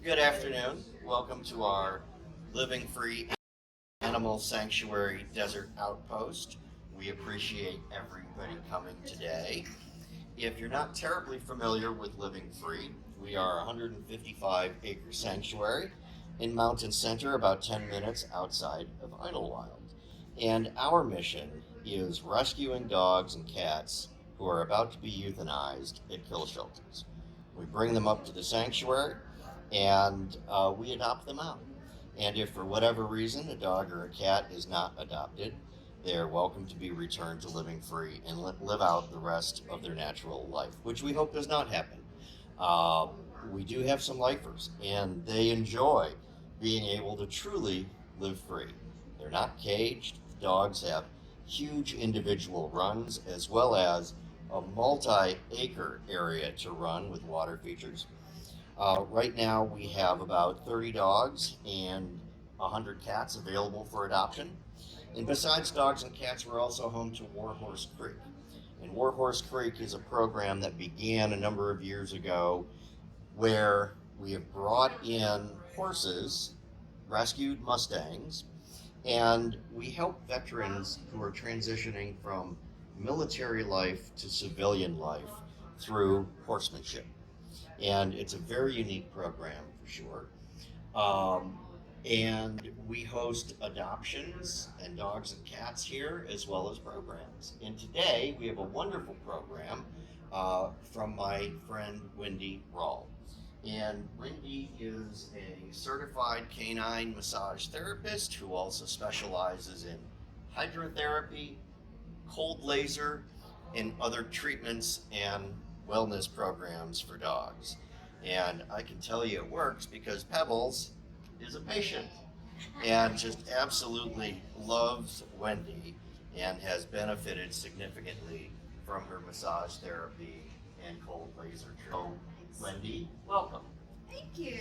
Good afternoon. Welcome to our Living Free Animal Sanctuary Desert Outpost. We appreciate everybody coming today. If you're not terribly familiar with Living Free, we are a 155-acre sanctuary in Mountain Center, about 10 minutes outside of Idlewild. And our mission is rescuing dogs and cats who are about to be euthanized at kill shelters. We bring them up to the sanctuary and we adopt them out. And if for whatever reason a dog or a cat is not adopted, they are welcome to be returned to living free and live out the rest of their natural life, which we hope does not happen. Uh, we do have some lifers, and they enjoy being able to truly live free. They're not caged. Dogs have huge individual runs as well as a multi-acre area to run with water features. Right now, we have about 30 dogs and 100 cats available for adoption. And besides dogs and cats, we're also home to Warhorse Creek. And Warhorse Creek is a program that began a number of years ago where we have brought in horses, rescued Mustangs, and we help veterans who are transitioning from military life to civilian life through horsemanship. And it's a very unique program for sure. Um, and we host adoptions and dogs and cats here as well as programs. And today we have a wonderful program from my friend Wendy Rall. And Wendy is a certified canine massage therapist who also specializes in hydrotherapy, cold laser, and other treatments and wellness programs for dogs. And I can tell you it works because Pebbles is a patient and just absolutely loves Wendy and has benefited significantly from her massage therapy and cold laser treatment. So, Wendy, welcome. Thank you.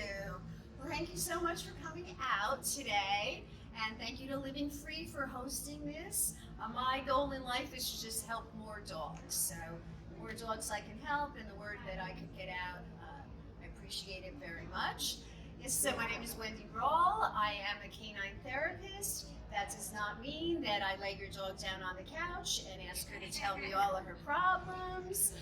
Well, thank you so much for coming out today, and thank you to Living Free for hosting this. My goal in life is to just help more dogs. So, the more dogs I can help, and the word that I can get out, I appreciate it very much. Yes, so my name is Wendy Rall. I am a canine therapist. That does not mean that I lay your dog down on the couch and ask her to tell me all of her problems.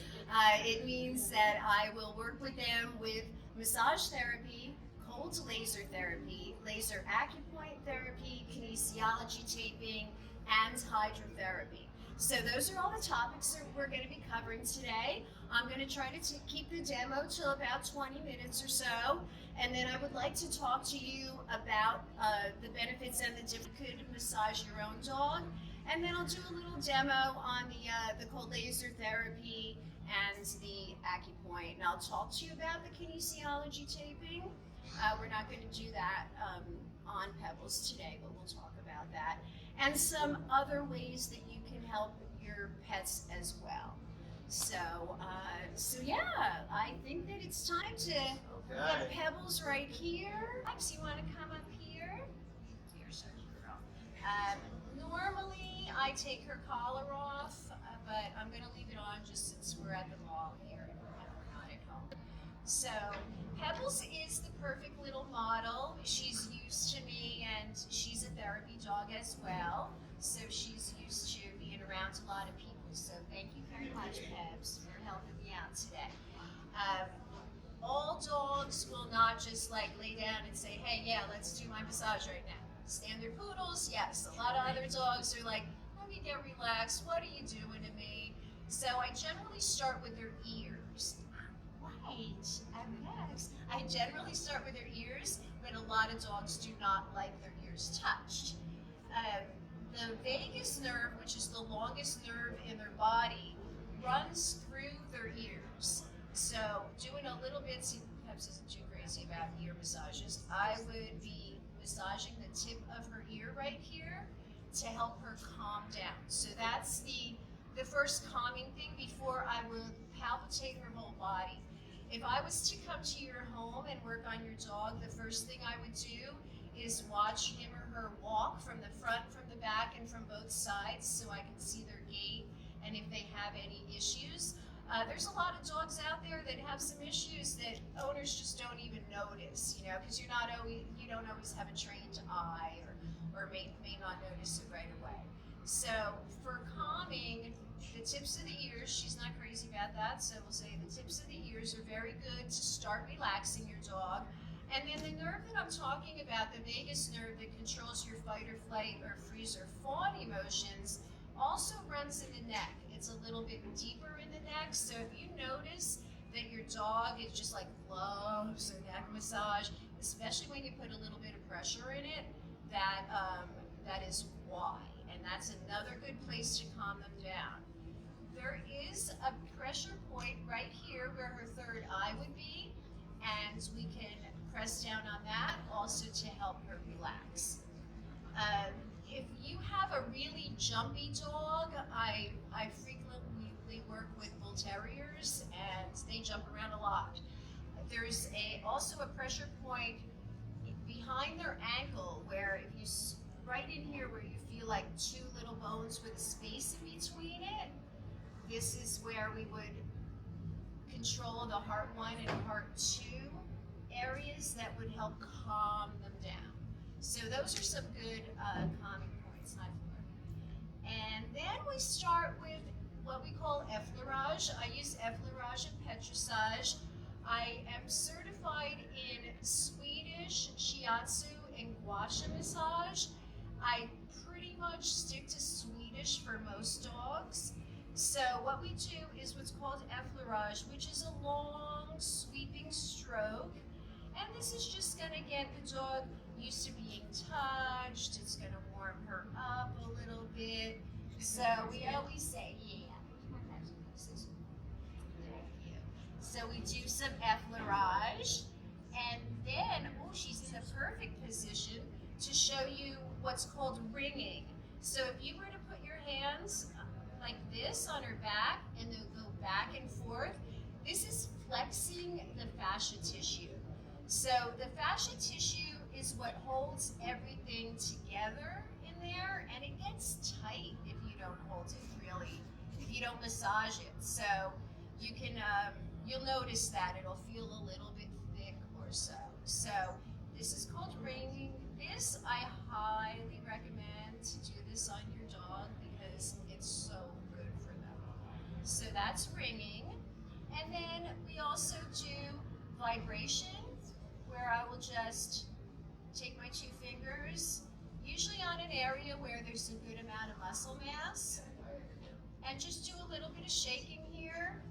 It means that I will work with them with massage therapy, cold laser therapy, laser acupoint therapy, kinesiology taping, and hydrotherapy. So those are all the topics that we're going to be covering today. I'm going to try to keep the demo till about 20 minutes or so, and then I would like to talk to you about the benefits and the difference. You could massage your own dog, and then I'll do a little demo on the cold laser therapy and the acupoint, and I'll talk to you about the kinesiology taping. We're not going to do that on Pebbles today, but we'll talk about that, and some other ways that you can help your pets as well. So yeah, I think that it's time to get Pebbles right here. So you want to come up here? Here, such a girl. Normally, I take her collar off, but I'm going to leave it on just since we're at the mall here and we're not at home. So Pebbles is the perfect little model. She's used to me, and she's a therapy dog as well. So she's used to being around a lot of people. So thank you very much, Pebs, for helping me out today. All dogs will not just like lay down and say, hey, yeah, let's do my massage right now. Standard poodles, yes. A lot of other dogs are like, let me get relaxed. What are you doing to me? So I generally start with their ears. Wait, I generally start with their ears, but a lot of dogs do not like their ears touched. The vagus nerve, which is the longest nerve in their body, runs through their ears. So doing a little bit, see, Peps isn't too crazy about ear massages. I would be massaging the tip of her ear right here to help her calm down. So that's the first calming thing before I would palpitate her whole body. If I was to come to your home and work on your dog, the first thing I would do is watch him or her walk from the front, from the back, and from both sides so I can see their gait and if they have any issues. There's a lot of dogs out there that have some issues that owners just don't even notice, because you don't always have a trained eye, or may not notice it right away. So for calming, the tips of the ears, she's not crazy about that, so we'll say the tips of the ears are very good to start relaxing your dog. And then the nerve that I'm talking about, the vagus nerve that controls your fight or flight or freeze or fawn emotions, also runs in the neck. It's a little bit deeper in the neck, so if you notice that your dog is just like loves a neck massage, especially when you put a little bit of pressure in it, that is why. And that's another good place to calm them down. There is a pressure point right here where her third eye would be, and we can press down on that also to help her relax. If you have a really jumpy dog, I frequently work with bull terriers, and they jump around a lot. There's also a pressure point behind their ankle where if you right in here where you feel like two little bones with a space in between it, this is where we would control the heart 1 and heart 2 areas that would help calm them down. So those are some good calming points. And then we start with what we call effleurage. I use effleurage and petrissage. I am certified in Swedish, shiatsu, and gua sha massage. I pretty much stick to Swedish for most dogs. So what we do is what's called effleurage, which is a long sweeping stroke. And this is just going to get the dog used to being touched. It's going to warm her up a little bit. So we always say, yeah. So we do some effleurage. And then, she's in the perfect position to show you what's called ringing. So if you were to put your hands like this on her back and they'll go back and forth, this is flexing the fascia tissue. So the fascia tissue is what holds everything together in there, and it gets tight if you don't hold it really, if you don't massage it. So you can, you'll notice that it'll feel a little bit thick or so. So this is called ringing. This I highly recommend to do this on your dog because it's so good for them. So that's ringing. And then we also do vibration, where I will just take my 2 fingers, usually on an area where there's a good amount of muscle mass, and just do a little bit of shaking here.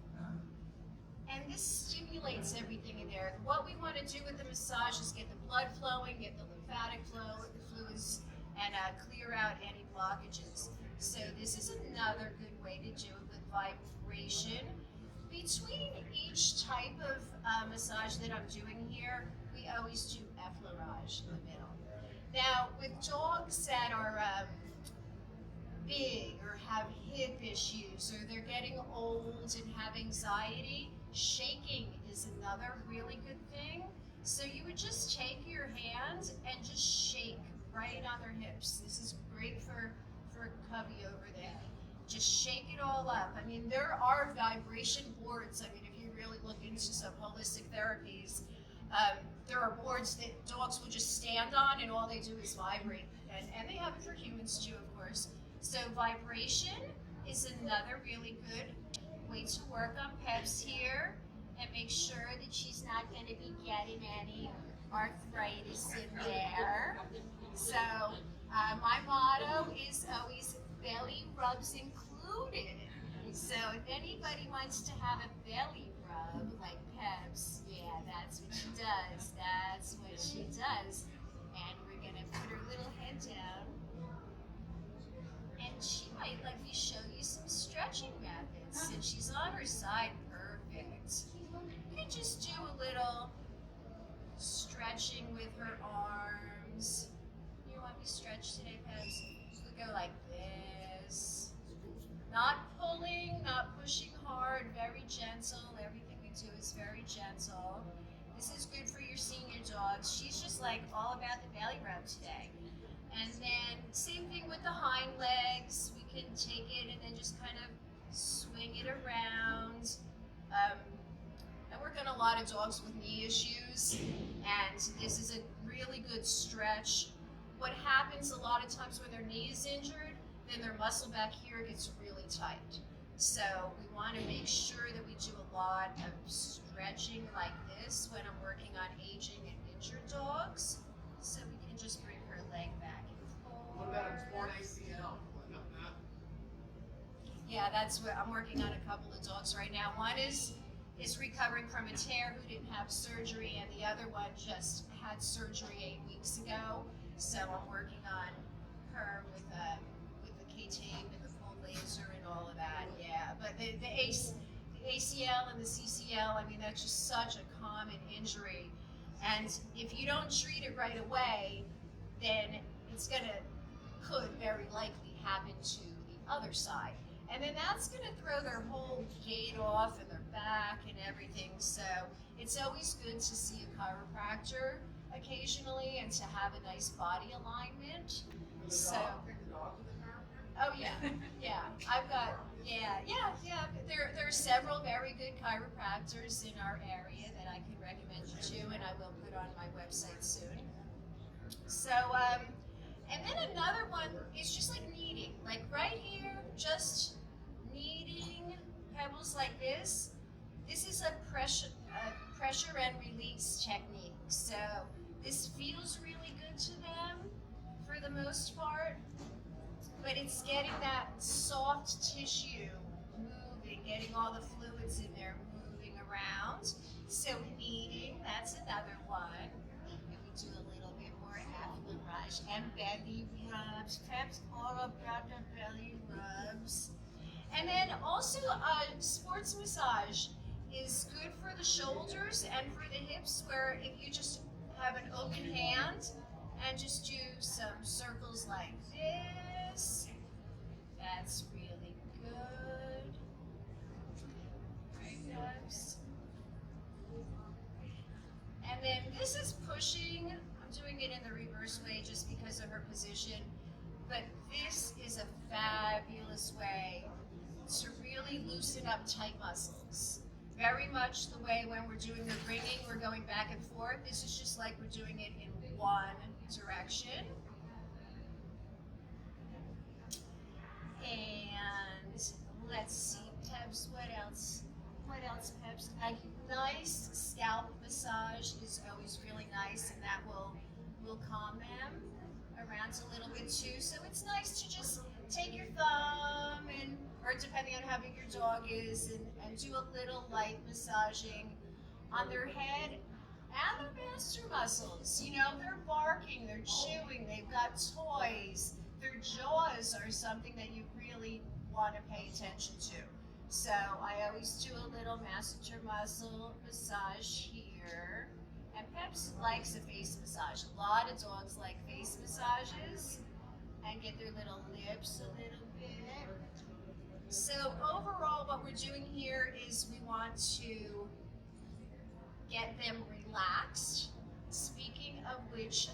And this stimulates everything in there. What we want to do with the massage is get the blood flowing, get the lymphatic fluids, and clear out any blockages. So this is another good way to do it with vibration. Between each type of massage that I'm doing here, we always do effleurage in the middle. Now, with dogs that are big or have hip issues or they're getting old and have anxiety, shaking is another really good thing. So you would just take your hand and just shake right on their hips. This is great for Cubby over there. Just shake it all up. I mean, there are vibration boards. I mean, if you really look into some holistic therapies, there are boards that dogs will just stand on and all they do is vibrate. And they have it for humans too, of course. So vibration is another really good way to work on Pebs here and make sure that she's not going to be getting any arthritis in there. So my motto is always belly rubs included. So if anybody wants to have a belly rub like Pebs, yeah, that's what she does. That's what she does. And we're going to put her little head down. And she might let me show you some stretching methods. Since she's on her side, perfect. You can just do a little stretching with her arms. You want me stretched today, Pebs? We'll go like this. Not pulling, not pushing hard, very gentle. Everything we do is very gentle. This is good for your senior dogs. She's just like all about the belly rub today. And then same thing with the hind legs. We can take it and then just kind of swing it around. Um, I work on a lot of dogs with knee issues, and this is a really good stretch. What happens a lot of times when their knee is injured, then their muscle back here gets really tight. So we want to make sure that we do a lot of stretching like this when I'm working on aging and injured dogs. So we can just bring her leg back and forth. What about a torn ACL? Yeah, that's what I'm working on. A couple of dogs right now. One is recovering from a tear who didn't have surgery, and the other one just had surgery 8 weeks ago. So I'm working on her with the K-tape and the full laser and all of that. Yeah, but the ACL and the CCL, I mean, that's just such a common injury, and if you don't treat it right away, then could very likely happen to the other side. And then that's going to throw their whole gait off and their back and everything. So it's always good to see a chiropractor occasionally and to have a nice body alignment. So, oh yeah, yeah. I've got, yeah. There are several very good chiropractors in our area that I can recommend you to, and I will put on my website soon. So, and then another one is just like kneading, like right here, just kneading pebbles like this. This is a pressure and release technique. So this feels really good to them for the most part, but it's getting that soft tissue moving, getting all the fluids in there moving around. So kneading, that's another one. And we do a little bit more massage and belly rubs. Peps all about the belly rubs. And then also sports massage is good for the shoulders and for the hips, where if you just have an open hand and just do some circles like this, that's really good. Right, guys? And then this is pushing. I'm doing it in the reverse way just because of her position, but this is a fabulous way to really loosen up tight muscles. Very much the way when we're doing the ringing, we're going back and forth. This is just like we're doing it in one direction. And let's see, Peps, what else? What else, Peps? A nice scalp massage is always really nice, and that will calm them around a little bit too. So it's nice to just take your thumb and, or depending on how big your dog is, and do a little light massaging on their head and their master muscles. You know, they're barking, they're chewing, they've got toys. Their jaws are something that you really want to pay attention to. So I always do a little master muscle massage here. And Peps likes a face massage. A lot of dogs like face massages and get their little lips a little bit. So overall, what we're doing here is we want to get them relaxed. Speaking of which,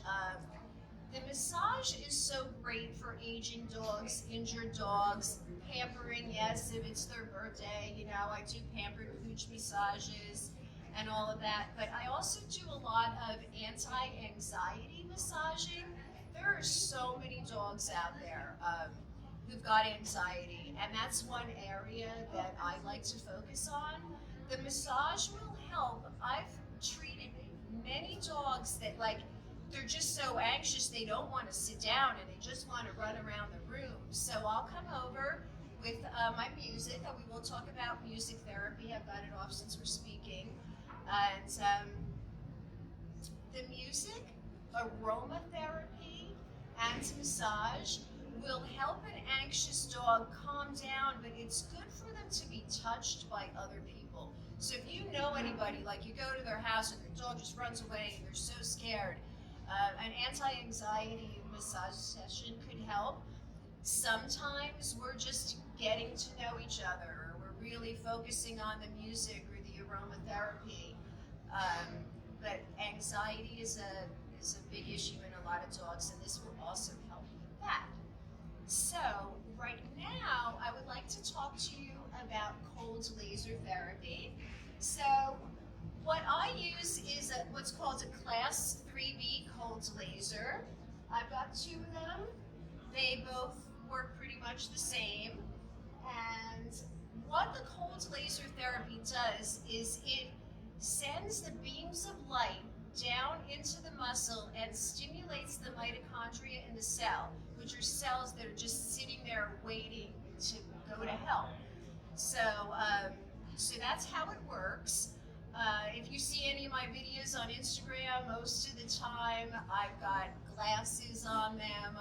the massage is so great for aging dogs, injured dogs, pampering, yes, if it's their birthday, you know, I do pampered pooch massages and all of that, but I also do a lot of anti-anxiety massaging. There are so many dogs out there who've got anxiety, and that's one area that I like to focus on. The massage will help. I've treated many dogs that they're just so anxious they don't want to sit down and they just want to run around the room. So I'll come over with my music, and we will talk about music therapy. I've got it off since we're speaking. And the music, aromatherapy, and massage will help an anxious dog calm down, but it's good for them to be touched by other people. So if you know anybody, like you go to their house and their dog just runs away and they're so scared, an anti-anxiety massage session could help. Sometimes we're just getting to know each other, or we're really focusing on the music or the aromatherapy. But anxiety is a big issue in a lot of dogs, and this will also help with that. So right now, I would like to talk to you about cold laser therapy. So, what I use is what's called a Class 3B cold laser. I've got two of them. They both work pretty much the same. And what the cold laser therapy does is it sends the beams of light down into the muscle and stimulates the mitochondria in the cell, which are cells that are just sitting there waiting to go to help. So, so that's how it works. If you see any of my videos on Instagram, most of the time I've got glasses on them.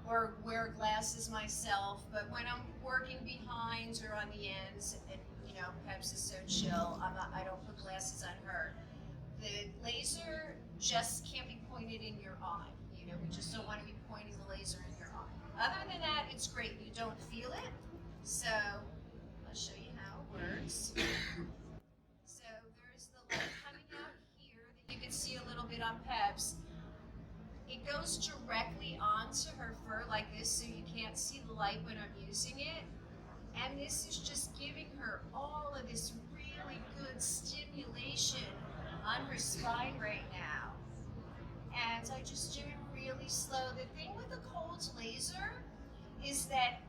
Or wear glasses myself, but when I'm working behind or on the ends, and you know, Peps is so chill, I don't put glasses on her. The laser just can't be pointed in your eye. You know, we just don't want to be pointing the laser in your eye. Other than that, it's great. You don't feel it. So I'll show you how it works. So there's the light coming out here that you can see a little bit on Peps. It goes directly onto her fur like this, so you can't see the light when I'm using it. And this is just giving her all of this really good stimulation on her spine right now. And I just do it really slow. The thing with the cold laser is that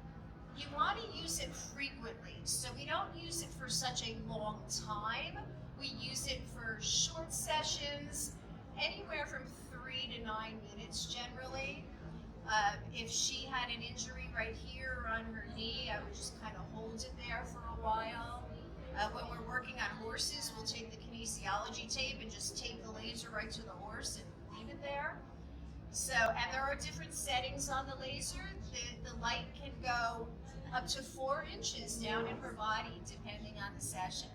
you want to use it frequently. So we don't use it for such a long time. We use it for short sessions, anywhere from 3 to 9 minutes generally. If she had an injury right here or on her knee, I would just kind of hold it there for a while. When we're working on horses, we'll take the kinesiology tape and just tape the laser right to the horse and leave it there. So, and there are different settings on the laser. The light can go up to 4 inches down in her body, depending on the session.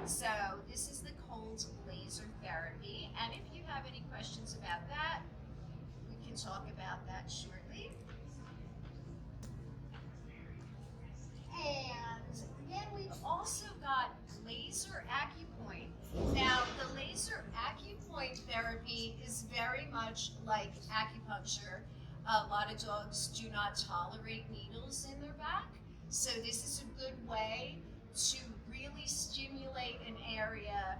So, this is the cold laser therapy. And if you have any questions about that, we can talk about that shortly. And then we've also got laser acupoint. Now, the laser acupoint therapy is very much like acupuncture. A lot of dogs do not tolerate needles in their back, so this is a good way to really stimulate an area.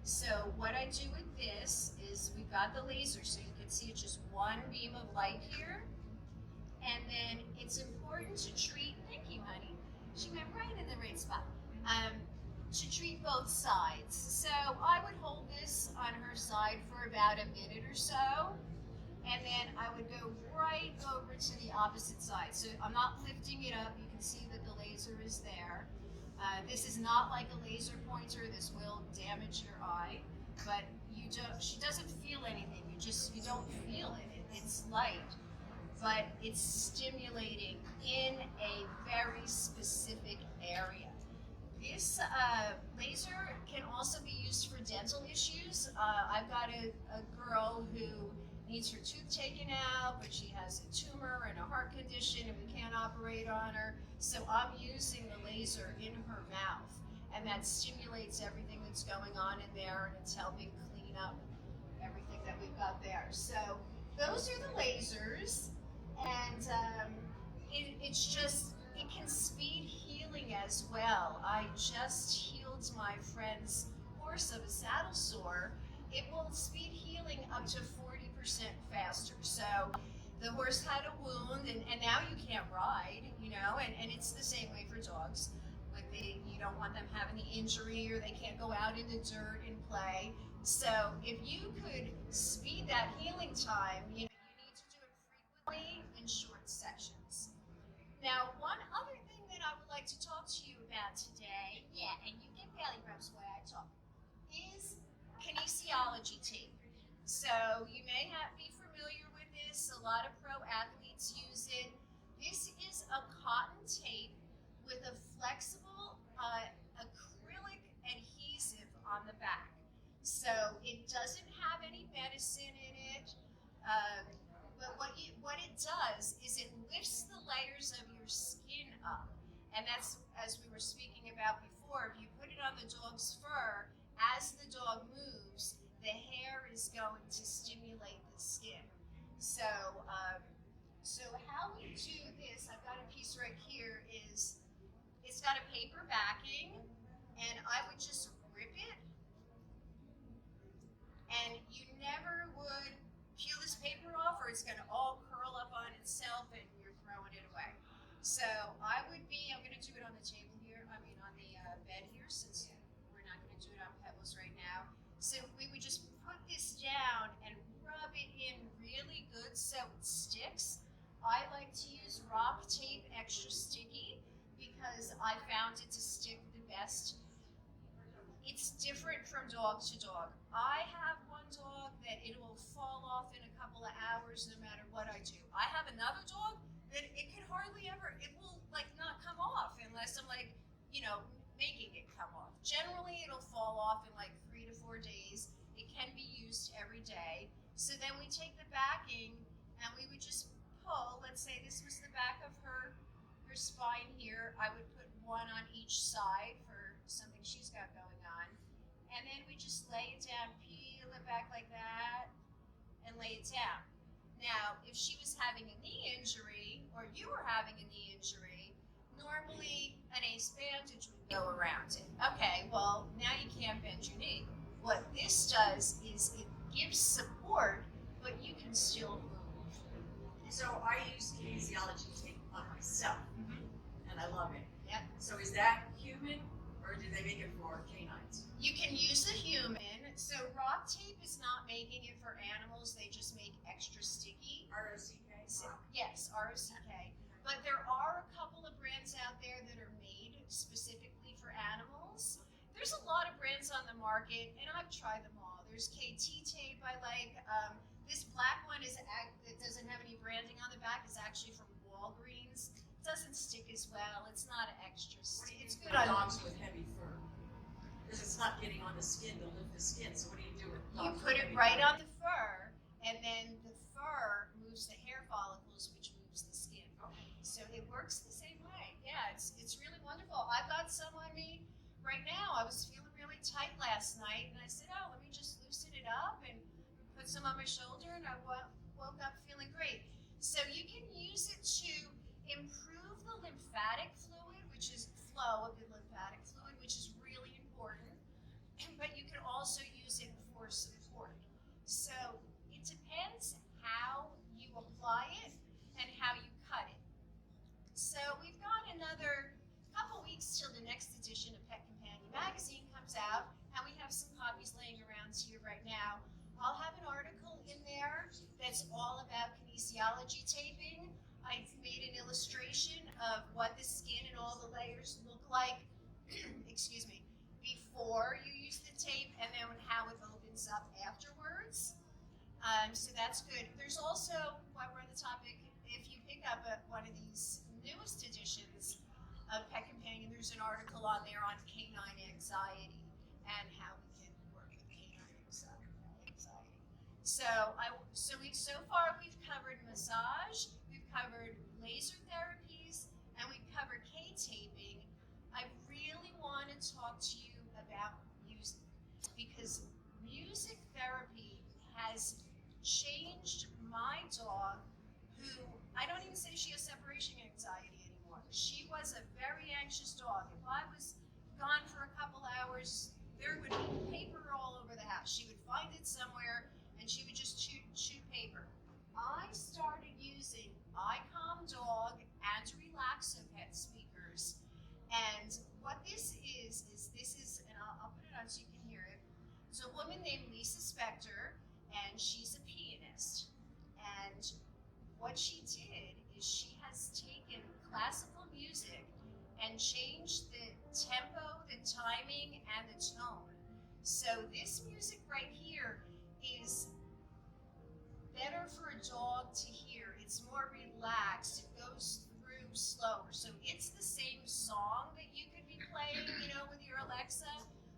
So what I do with this is we've got the laser, so you can see it's just one beam of light here. And then it's important to treat, thank you honey, she went right in the right spot, to treat both sides. So I would hold this on her side for about a minute or so, and then I would go right over to the opposite side. So I'm not lifting it up, you can see that the laser is there. This is not like a laser pointer, this will damage your eye, but she doesn't feel anything, you don't feel it, it's light. But it's stimulating in a very specific area. This laser can also be used for dental issues. I've got a girl who needs her tooth taken out, but she has a tumor and a heart condition and we can't operate on her. So I'm using the laser in her mouth, and that stimulates everything that's going on in there, and it's helping clean up everything that we've got there. So those are the lasers. And it can speed healing as well. I just healed my friend's horse of a saddle sore. It will speed healing up to 40% faster. So the horse had a wound, and now you can't ride, you know, and it's the same way for dogs. You don't want them having the injury, or they can't go out in the dirt and play. So if you could speed that healing time, you know, you need to do it frequently in short sessions. Now, one other thing that I would like to talk to you about today, yeah, and you get belly rubs while I talk, is kinesiology tape. So you may be familiar with this. A lot of pro athletes use it. This is a cotton tape with a flexible acrylic adhesive on the back. So it doesn't have any medicine in it. But what it does is it lifts the layers of your skin up. And that's, as we were speaking about before, if you put it on the dog's fur, as the dog moves, the hair is going to stimulate the skin. So So how we do this, I've got a piece right here, is it's got a paper backing, and I would just rip it, and you never would peel this paper off or it's going to all curl up on itself and you're throwing it away. So I'm going to do it on the table here, on the bed here, since we're not going to do it on Pebbles right now. So we would just put this down and rub it in really good so it sticks. I like to use rock tape extra sticky because I found it to stick the best. It's different from dog to dog. I have one dog that it will fall off in a couple of hours no matter what I do. I have another dog that it can hardly ever, it will like not come off unless I'm like, making it come off. Generally, it'll fall off in like 3 to 4 days. It can be used every day. So then we take the backing and we would just pull. Let's say this was the back of her spine here. I would put one on each side for something she's got going on. And then we just lay it down, peel it back like that, and lay it down. Now, if she was having a knee injury, or you were having a knee injury, normally an ace bandage would go around it. Okay, well, now you can't bend your knee. What this does is it gives support, but you can still move. So I use kinesiology tape on myself, and I love it. Yep. So is that human, or did they make it for canines? You can use a human. So rock tape is not making it for animals. They just make extra sticky. ROCK? So, yes, ROCK. But there are a couple of brands out there that are made specifically for animals. There's a lot of brands on the market, and I've tried them all. There's KT tape I like. This black one that doesn't have any branding on the back is actually from Walgreens. It doesn't stick as well. It's not extra sticky. It's good on dogs with heavy fur. Because it's not getting on the skin to lift the skin. So what do you do with You dogs? put it right on the fur, and then the fur moves the hair follicles, which moves the skin. Okay. So it works the same way. Yeah, it's really wonderful. I've got some on me right now. I was feeling really tight last night, and I said, oh, let me just loosen it up and put some on my shoulder, and I woke up feeling great. So you can use it to improve the lymphatic fluid, which is flow of the lymphatic fluid, which is really important. But you can also use it for support. So it depends how you apply it and how you cut it. So we've got another couple weeks till the next edition of Pet Companion magazine comes out, and we have some copies laying around here right now. I'll have an article in there that's all about kinesiology taping. I've made an illustration of what the skin and all the layers look like, excuse me, before you use the tape, and then how it opens up afterwards. So that's good. There's also, while we're on the topic, if you pick up one of these newest editions of Pet Companion, there's an article on there on canine anxiety and how we can work with canine anxiety. So far we've covered massage, we've covered laser therapies, and we've covered K-taping. I really want to talk to you about music, because music therapy has changed my dog, who, I don't even say she has separation anxiety anymore. She was a very anxious dog. If I was gone for a couple hours, there would be paper all over the house. She would find it somewhere, and she would just chew paper. I started using iCalm Dog and Relaxopet speakers, and what this is and I'll put it on so you can hear it. It's a woman named Lisa Spector, and she's a pianist. And what she did is she has taken classical music and changed the tempo, the timing, and the tone. So this music right here is better for a dog to hear. It's more relaxed. It goes through slower. So it's the same song that you could be playing, with your Alexa,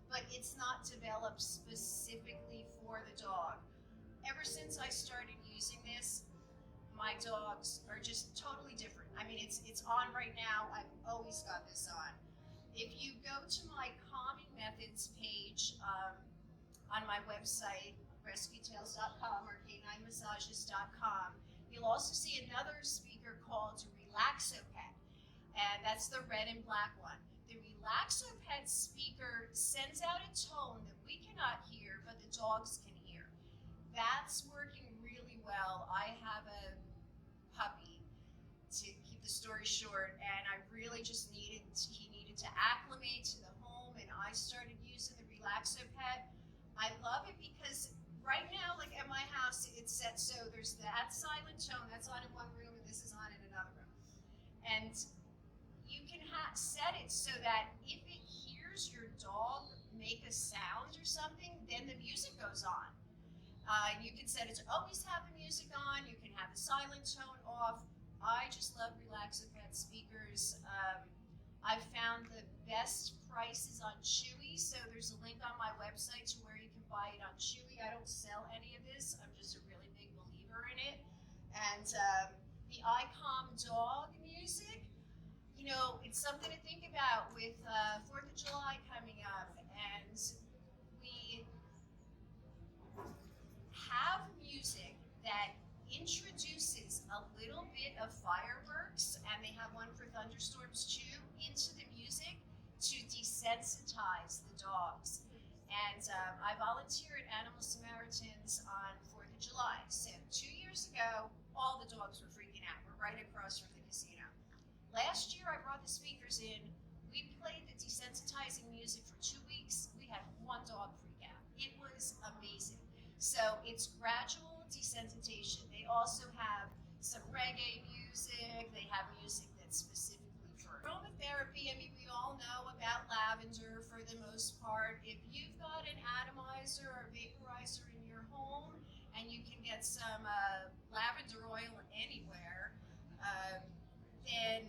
but it's not developed specifically for the dog. Ever since I started using this, my dogs are just totally different. I mean, it's on right now. I've always got this on. If you go to my calming methods page on my website, rescuetails.com or caninemassages.com, You'll also see another speaker called Relaxopet, and that's the red and black one. The Relaxopet speaker sends out a tone that we cannot hear, but the dogs can hear. That's working really well. I have a puppy, to keep the story short, and I really just he needed to acclimate to the home, and I started using the Relaxopet. I love it because right now, like at my house, it's set so there's that silent tone that's on in one room and this is on in another room. And you can set it so that if it hears your dog make a sound or something, then the music goes on. You can set it to always have the music on. You can have the silent tone off. I just love Relaxopet speakers. I've found the best prices on Chewy, so there's a link on my website to where you can buy it on Chewy. I don't sell any of this. I'm just a really big believer in it. And the ICOM dog music, you know, it's something to think about with 4th of July coming up. And we have music that introduces a little bit of fireworks, and they have one for thunderstorms too, into the music to desensitize the dogs. And I volunteer at Animal Samaritans on 4th of July. So 2 years ago, all the dogs were freaking out. We're right across from the casino. Last year, I brought the speakers in. We played the desensitizing music for 2 weeks. We had one dog freak out. It was amazing. So it's gradual desensitization. They also have some reggae music. They have music that's specifically for aromatherapy. I mean, we all know about lavender for the most part. If you've got an atomizer or vaporizer in your home and you can get some lavender oil anywhere, then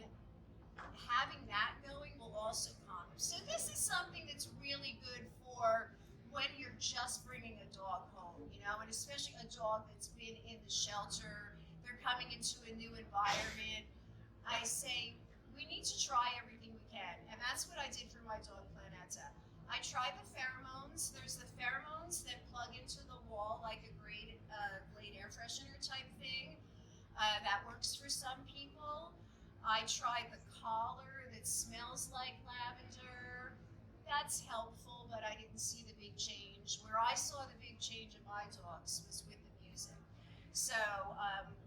having that going will also calm you. So this is something that's really good for when you're just bringing a dog home, you know, and especially a dog that's been in the shelter, they're coming into a new environment. I say we need to try everything we can, and that's what I did for my dog Planeta. I tried the pheromones. There's the pheromones that plug into the wall like a Glade air freshener type thing. That works for some people. I tried the collar that smells like lavender. That's helpful, but I didn't see the big change. Where I saw the big change in my dogs was with the music. So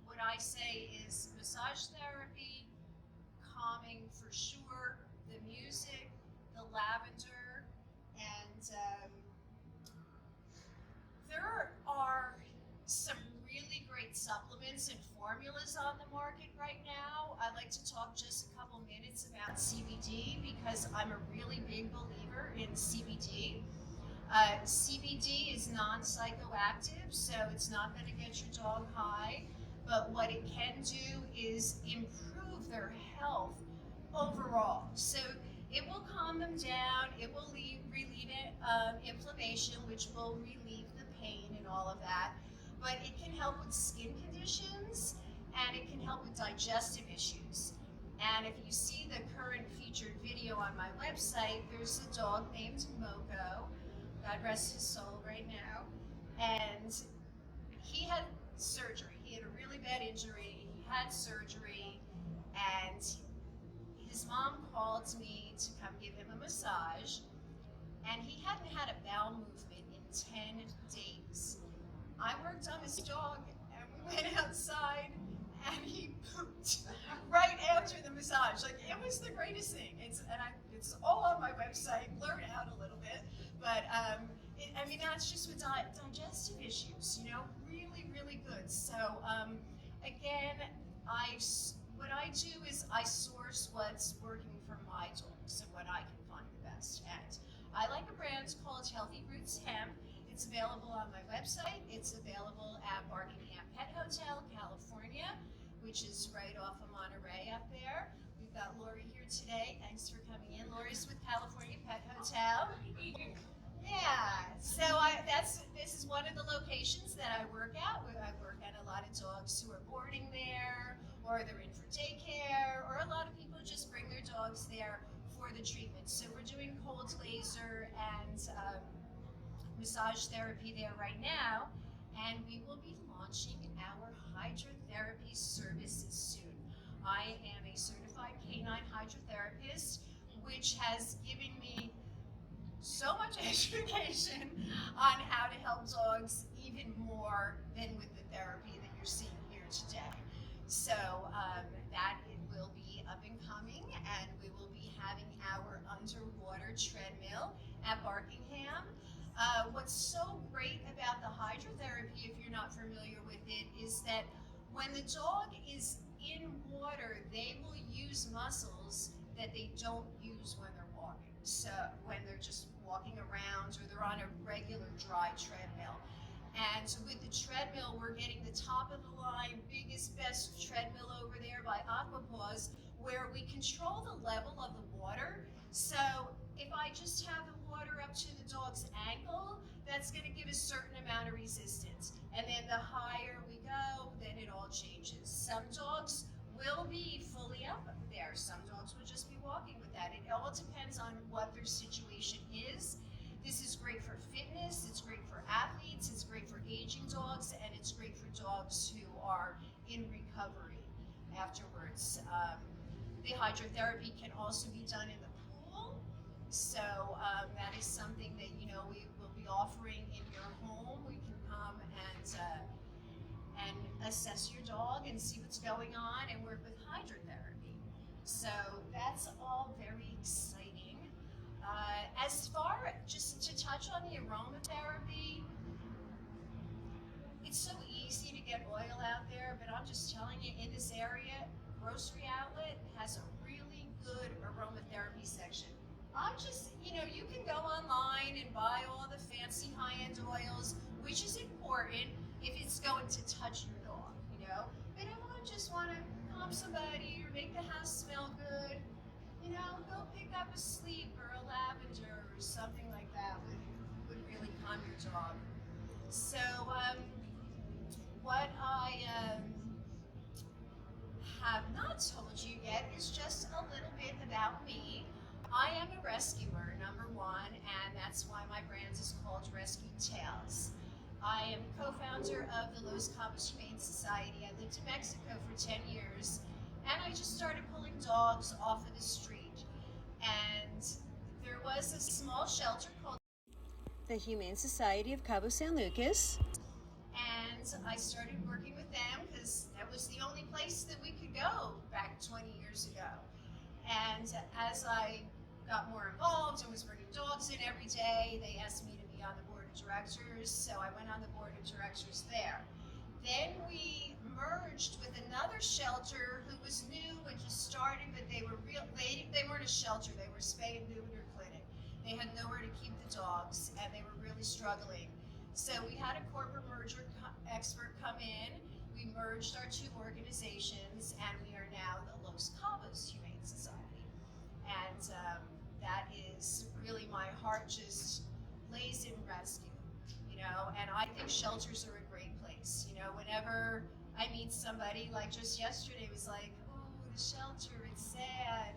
what I say is massage therapy, calming for sure, the music, the lavender, and there are some really great supplements and formulas on the market right now. I'd like to talk just a couple minutes about CBD because I'm a really big believer in CBD. CBD is non-psychoactive, so it's not going to get your dog high, but what it can do is improve their health overall. So it will calm them down, it will relieve inflammation, which will relieve the pain and all of that. But it can help with skin conditions, and it can help with digestive issues. And if you see the current featured video on my website, there's a dog named Moko, God rest his soul right now, and he had surgery. He had a really bad injury, he had surgery, and his mom called me to come give him a massage, and he hadn't had a bowel movement in 10 days. I worked on his dog, and we went outside, and he pooped right after the massage. Like, it was the greatest thing. It's all on my website, blurred out a little bit, but I mean, that's just with digestive issues, you know, really, really good. So again, what I do is I source what's working for my dogs and what I can find the best. And I like a brand called Healthy Roots Hemp. It's available on my website. It's available at Barkingham Pet Hotel, California, which is right off of Monterey up there. We've got Lori here today. Thanks for coming in. Lori's with California Pet Hotel. Yeah, so this is one of the locations that I work at. I work at a lot of dogs who are boarding there, or they're in for daycare, or a lot of people just bring their dogs there for the treatment. So we're doing cold laser and massage therapy there right now, and we will be launching our hydrotherapy these services soon. I am a certified canine hydrotherapist, which has given me so much education on how to help dogs even more than with the therapy that you're seeing here today. So that it will be up and coming, and we will be having our underwater treadmill at Barkingham. What's so great about the hydrotherapy, if you're not familiar with it, is that when the dog is in water, they will use muscles that they don't use when they're walking. So when they're just walking around or they're on a regular dry treadmill. And with the treadmill, we're getting the top of the line, biggest, best treadmill over there by Aquapaws, where we control the level of the water. So if I just have the water up to the dog's ankle, that's going to give a certain amount of resistance. And then the higher we go, then it all changes. Some dogs will be fully up there. Some dogs will just be walking with that. It all depends on what their situation is. This is great for fitness, it's great for athletes, it's great for aging dogs, and it's great for dogs who are in recovery afterwards. The hydrotherapy can also be done in the pool, so that is something that we will be offering in your home. We can come and assess your dog and see what's going on and work with hydrotherapy. So that's all very exciting. As far, just to touch on the aromatherapy, it's so easy to get oil out there, but I'm just telling you, in this area, Grocery Outlet has a really good aromatherapy section. You can go online and buy all the fancy high-end oils, which is important if it's going to touch your dog, But if I just want to calm somebody or make the house smell good, go pick up a sleep or a lavender or something like that would really calm your dog. So what I have not told you yet is just a little bit about me. I am a rescuer, number one, and that's why my brand is called Rescue Tales. I am co-founder of the Los Cabos Humane Society. I lived in Mexico for 10 years, and I just started pulling dogs off of the street. And there was a small shelter called the Humane Society of Cabo San Lucas, and I started working with them because that was the only place that we could go back 20 years ago. And as I got more involved and was bringing dogs in every day, they asked me to be on the board of directors, so I went on the board of directors there. Then we merged with another shelter who was new and just started, but they weren't a shelter, they were a spay and neuter clinic. They had nowhere to keep the dogs, and they were really struggling. So we had a corporate merger expert come in, we merged our two organizations, and we are now the Los Cabos Humane Society. And that is really, my heart just lays in rescue, and I think shelters are a great place. Whenever I meet somebody, like just yesterday, was like, oh, the shelter, it's sad.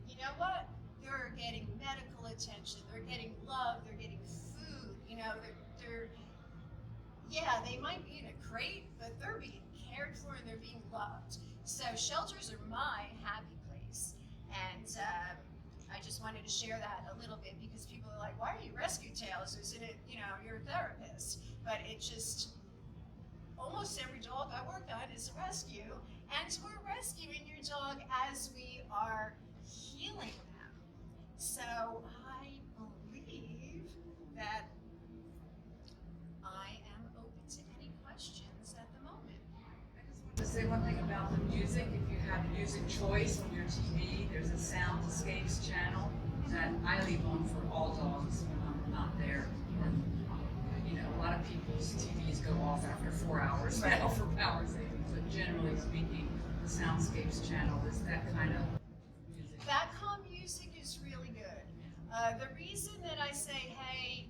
You know what? They're getting medical attention, they're getting love, they're getting food, they might be in a crate, but they're being cared for and they're being loved. So shelters are my happy place. And I just wanted to share that a little bit because people are like, why are you Rescue Tales? Isn't it, you're a therapist? But it just, almost every dog I work on is a rescue, and we're rescuing your dog as we are healing them. So I believe that I am open to any questions at the moment. I just wanted to say one thing about the music. If you have music choice on your TV, there's a Soundscapes channel that I leave on for all dogs when I'm not there. And, a lot of people's TVs go off after 4 hours now for power savings, but generally speaking, the Soundscapes channel is that kind of music. That calm music is really good. The reason that I say, hey,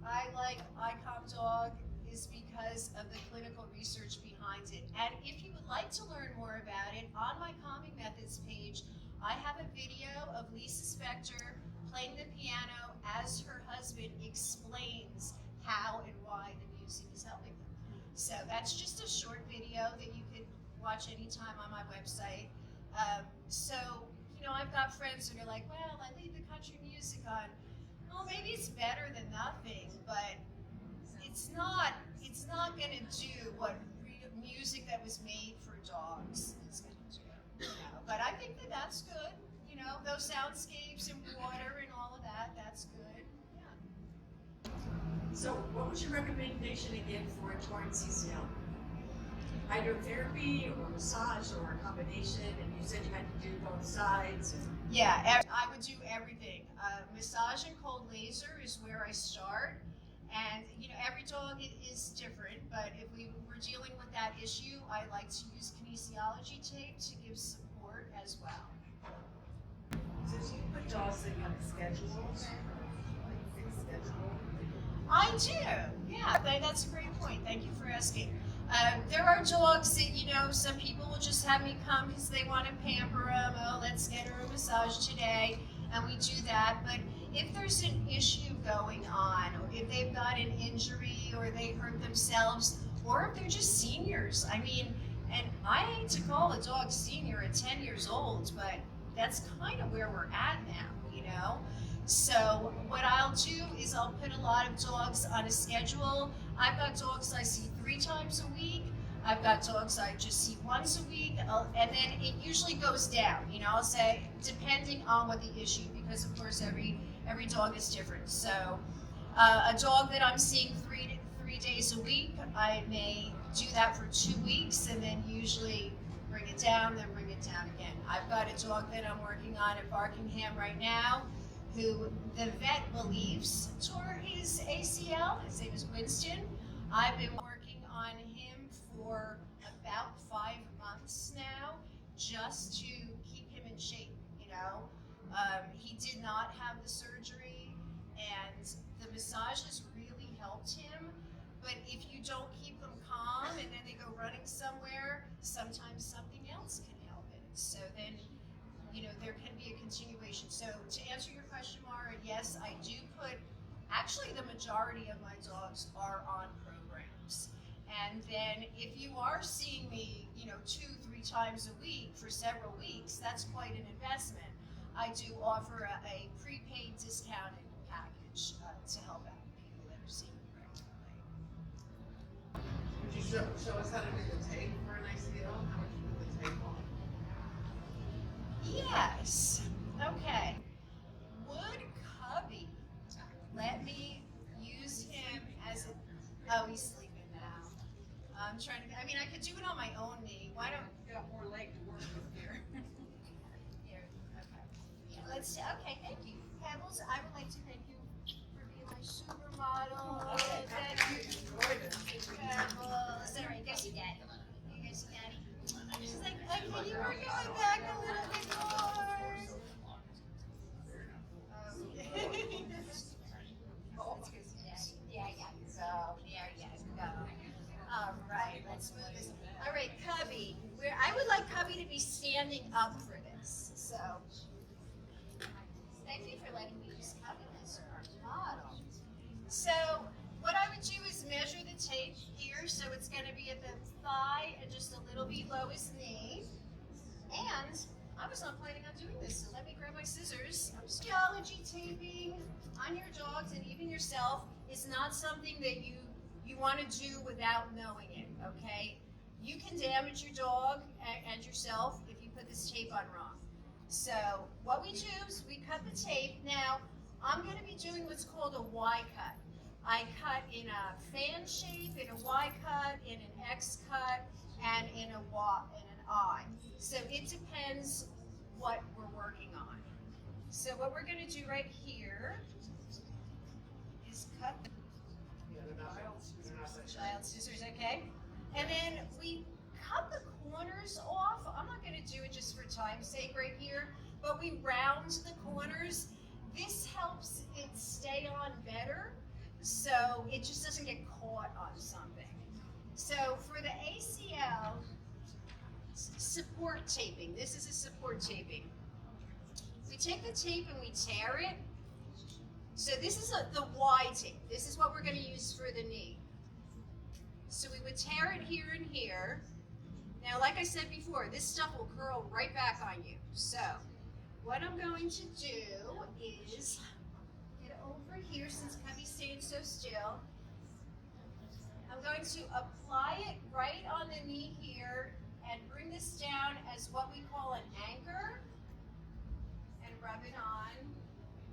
I like iCalm Dog is because of the clinical research behind it. And if you would like to learn more about it, on my Calming Methods page, I have a video of Lisa Spector playing the piano as her husband explains how and why the music is helping them. So that's just a short video that you could watch anytime on my website. So, I've got friends that are like, well, I leave the country music on. Well, maybe it's better than nothing, but it's not going to do what music that was made for dogs is going to do. But I think that that's good. Those soundscapes and water and all of that, that's good. Yeah. So what was your recommendation again for a torn CCL? Hydrotherapy or massage or a combination, and you said you had to do both sides. Yeah, I would do everything. Massage and cold laser is where I start. And, every dog is different, but if we were dealing with that issue, I like to use kinesiology tape to give support as well. So do you put dogs in like schedules, like fixed schedule? I do, yeah, that's a great point. Thank you for asking. There are dogs that, some people will just have me come because they want to pamper them. Oh, let's get her a massage today, and we do that. But if there's an issue going on, or if they've got an injury, or they hurt themselves, or if they're just seniors, and I hate to call a dog senior at 10 years old, but that's kind of where we're at now. So what I'll do is I'll put a lot of dogs on a schedule. I've got dogs I see 3 times a week. I've got dogs I just see once a week, and then it usually goes down. I'll say depending on what the issue, because of course every dog is different. So a dog that I'm seeing three days a week, I may do that for 2 weeks, and then usually bring it down, then bring it down again. I've got a dog that I'm working on at Barkingham right now, who the vet believes tore his ACL. His name is Winston. I've been working on him for about 5 months now, just to keep him in shape. He did not have the surgery, and the massages really helped him. But if you don't keep them calm and then they go running somewhere, sometimes something else can help it. So then there can be a continuation. So to answer your question, Mara, yes, I do put, actually the majority of my dogs are on programs. And then if you are seeing me, 2-3 times a week for several weeks, that's quite an investment. I do offer a prepaid discounted package to help out people that are seeing me regularly. Would you show us how to do the tape for an ICL? How would you put the tape on? Yes. Okay. Would Cubby let me use him as a... Oh, he's sleeping now. I'm trying to... I could do it on my own knee. Why don't... You got more leg to work with here. Here. Okay. Yeah, let's... Okay, thank you. Pebbles, I would like to thank you for being my supermodel. Thank you. Pebbles. All right, go see Daddy. You go see Daddy. She's like, okay, you were going back a little bit more. Okay. Oh, let's go see Daddy. There you go. There you go. All right, let's move this. All right, Cubby. I would like Cubby to be standing up for this. So, thank you for letting me use Cubby as our model. So, what I would do is measure the tape here, so it's going to be at the thigh and just a little below his knee. And I was not planning on doing this, so let me grab my scissors. Physiology taping on your dogs and even yourself is not something that you want to do without knowing it, okay? You can damage your dog and yourself if you put this tape on wrong. So what we do is we cut the tape. Now, I'm going to be doing what's called a Y cut. I cut in a fan shape, in a Y cut, in an X cut, and in an I. So it depends what we're working on. So what we're going to do right here is cut the child scissors, okay? And then we cut the corners off. I'm not going to do it just for time's sake right here, but we round the corners. This helps it stay on better, so it just doesn't get caught on something. So for the ACL, support taping. This is a support taping. We take the tape and we tear it. So this is the Y tape. This is what we're going to use for the knee. So we would tear it here and here. Now, like I said before, this stuff will curl right back on you. So what I'm going to do is get over here, since Cubby's staying so still. I'm going to apply it right on the knee here and bring this down as what we call an anchor and rub it on.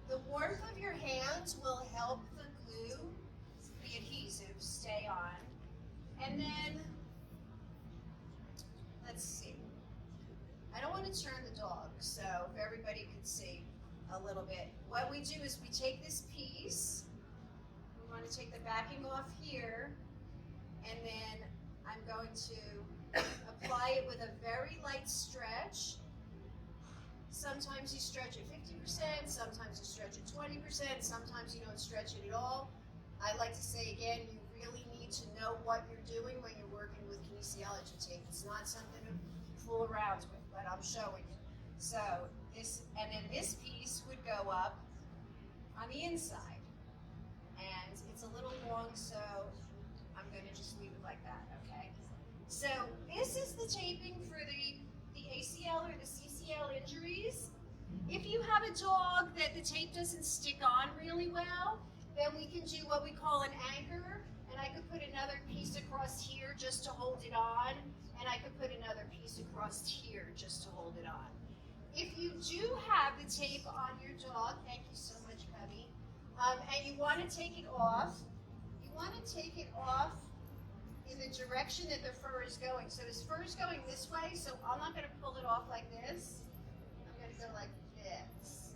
The warmth of your hands will help the glue, the adhesive, stay on. And then, let's see. I don't want to turn the dog, so if everybody could see a little bit. What we do is we take this piece, we want to take the backing off here, and then I'm going to apply it with a very light stretch. Sometimes you stretch it 50%, sometimes you stretch it 20%, sometimes you don't stretch it at all. I like to say again, you really need to know what you're doing when you're working with kinesiology tape. It's not something to fool around with, but I'm showing you. So this, and then this piece would go up on the inside. And it's a little long, so I'm gonna just leave it like that, okay? So this is the taping for the ACL or the CCL injuries. If you have a dog that the tape doesn't stick on really well, then we can do what we call an anchor, and I could put another piece across here just to hold it on, and I could put another piece across here just to hold it on. If you do have the tape on your dog, thank you so much, Cubby, and you want to take it off, you want to take it off in the direction that the fur is going. So this fur is going this way, so I'm not going to pull it off like this. I'm going to go like this,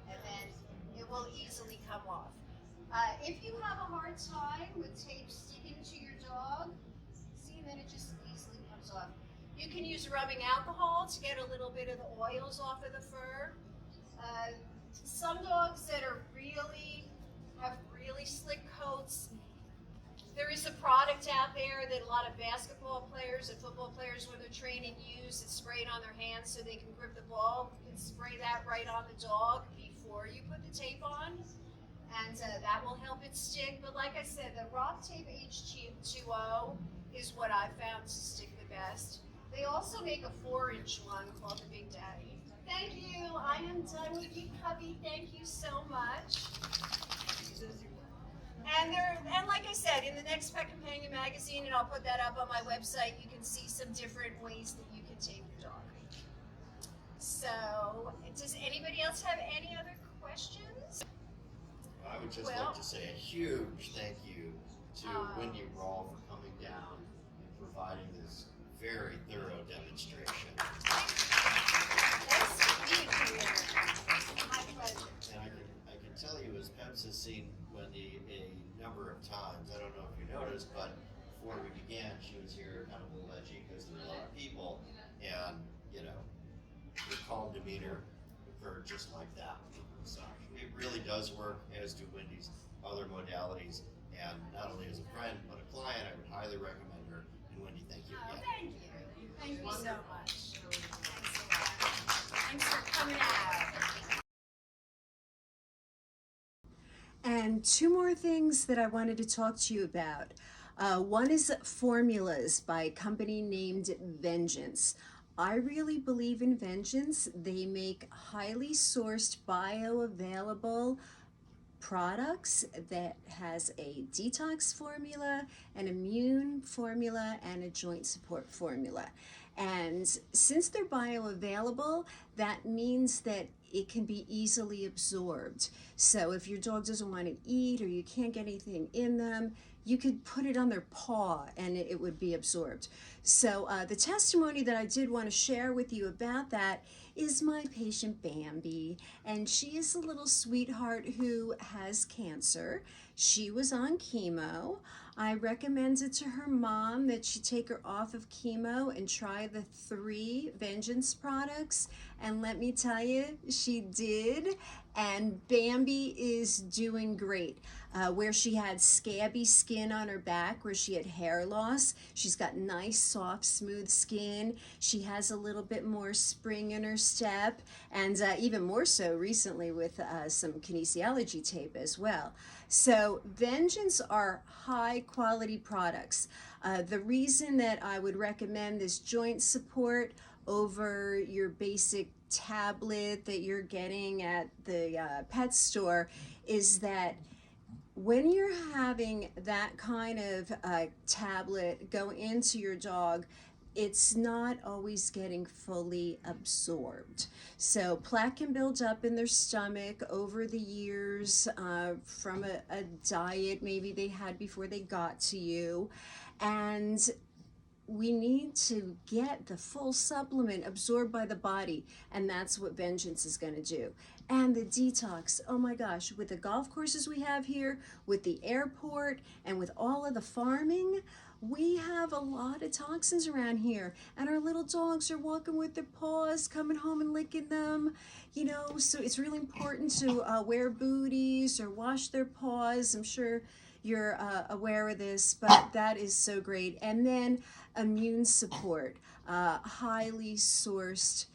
and then it will easily come off. If you have a hard time with tape sticking to your dog, see, and then it just easily comes off. You can use rubbing alcohol to get a little bit of the oils off of the fur. Some dogs that are have really slick coats, there is a product out there that a lot of basketball players and football players, when they're training, use. It's sprayed on their hands so they can grip the ball. You can spray that right on the dog before you put the tape on, and that will help it stick. But like I said, the Rock Tape H2O is what I found to stick the best. They also make a 4-inch one called the Big Daddy. Thank you. I am done with you, Cubby. Thank you so much. And like I said, in the next Pet Companion magazine, and I'll put that up on my website, you can see some different ways that you can tape your dog. So, does anybody else have any other questions? I would just like to say a huge thank you to Wendy Rall for coming down and providing this very thorough demonstration. Thanks for being here. My pleasure. And I can tell you, as Pebbles has seen Wendy a number of times, I don't know if you noticed, but before we began, she was here kind of a little edgy because there were a lot of people, and, you know, her calm demeanor occurred just like that. So it really does work, as do Wendy's other modalities, and not only as a friend, but a client, I would highly recommend her. And Wendy, thank you Oh, again. thank you. Thank you so much. Thanks a lot. Thanks for coming out. And two more things that I wanted to talk to you about. One is formulas by a company named Vengeance. I really believe in Vengeance. They make highly sourced, bioavailable products that has a detox formula, an immune formula, and a joint support formula. And since they're bioavailable, that means that it can be easily absorbed. So if your dog doesn't want to eat or you can't get anything in them, you could put it on their paw and it would be absorbed. So the testimony that I did want to share with you about that is my patient Bambi, and she is a little sweetheart who has cancer. She was on chemo. I recommended to her mom that she take her off of chemo and try the 3 Vengeance products, and let me tell you, she did, and Bambi is doing great. Where she had scabby skin on her back, where she had hair loss, she's got nice, soft, smooth skin. She has a little bit more spring in her step, and even more so recently with some kinesiology tape as well. So Vengeance are high quality products. The reason that I would recommend this joint support over your basic tablet that you're getting at the pet store is that when you're having that kind of tablet go into your dog, it's not always getting fully absorbed. So plaque can build up in their stomach over the years from a diet maybe they had before they got to you. And we need to get the full supplement absorbed by the body, and that's what Vengeance is going to do. And the detox, oh my gosh, with the golf courses we have here, with the airport, and with all of the farming, we have a lot of toxins around here, and our little dogs are walking with their paws, coming home and licking them, you know, so it's really important to wear booties or wash their paws. I'm sure you're aware of this, but that is so great. And then immune support, highly sourced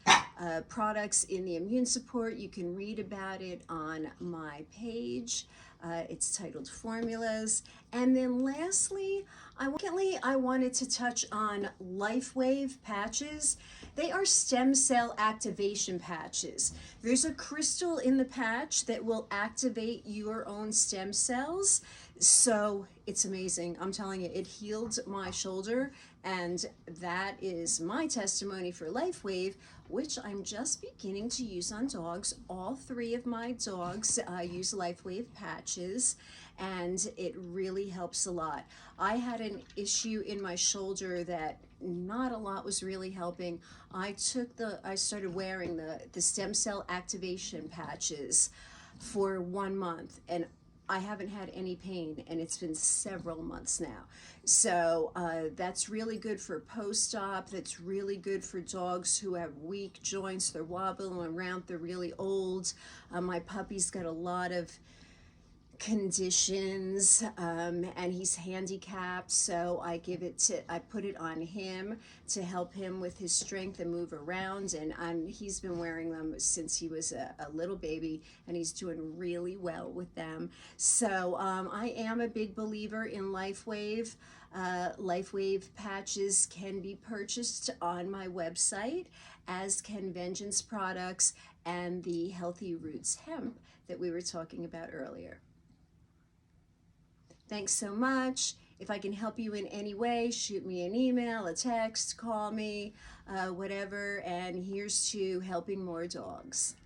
products in the immune support. You can read about it on my page. It's titled Formulas. And then lastly, I wanted to touch on LifeWave patches. They are stem cell activation patches. There's a crystal in the patch that will activate your own stem cells. So it's amazing. I'm telling you, it healed my shoulder, and that is my testimony for LifeWave, which I'm just beginning to use on dogs. All 3 of my dogs use LifeWave patches, and it really helps a lot. I had an issue in my shoulder that not a lot was really helping. I started wearing the stem cell activation patches for 1 month, and I haven't had any pain, and it's been several months now. So that's really good for post-op. That's really good for dogs who have weak joints. They're wobbling around. They're really old. My puppy's got a lot of conditions, and he's handicapped, so I put it on him to help him with his strength and move around, and he's been wearing them since he was a little baby, and he's doing really well with them. So I am a big believer in LifeWave. LifeWave patches can be purchased on my website, as can Vengeance products and the Healthy Roots hemp that we were talking about earlier. Thanks so much. If I can help you in any way, shoot me an email, a text, call me, whatever, and here's to helping more dogs.